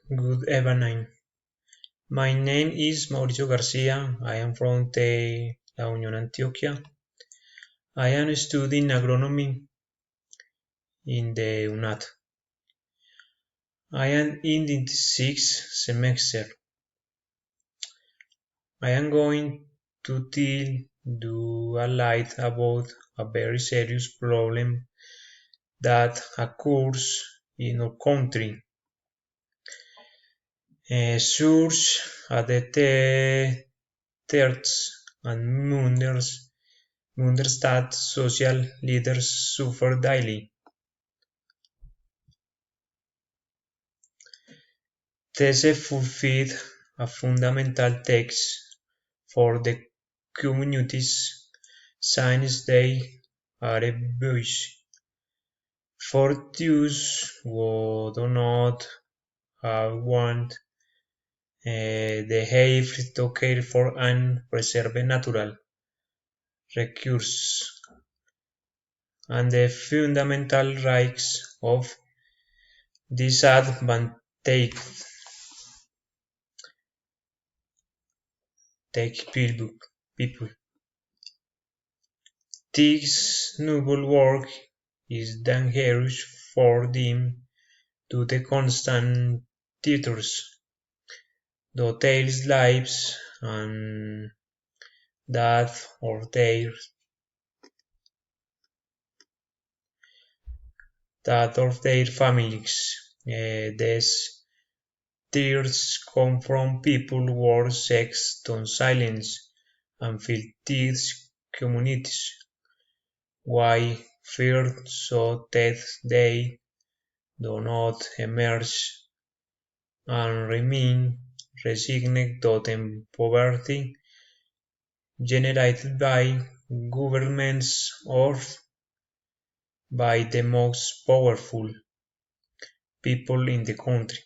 Good evening. My name is Mauricio Garcia. I am from La Unión, Antioquia. I am studying agronomy in the UNAT. I am in the sixth semester. I am going to tell you a light about a very serious problem that occurs in our country. Search at the thirds and wonders that social leaders suffer daily. These fulfill a fundamental text for the communities since they are a voice. For those who do not have want the have to care for and preserve natural resources and the fundamental rights of disadvantaged people. This noble work is dangerous for them to the constant tutors, the tales lives and that of their families. These tears come from people who are sexed on silence and feel these communities. Why fear so that they do not emerge and remain resigned to the poverty generated by governments or by the most powerful people in the country.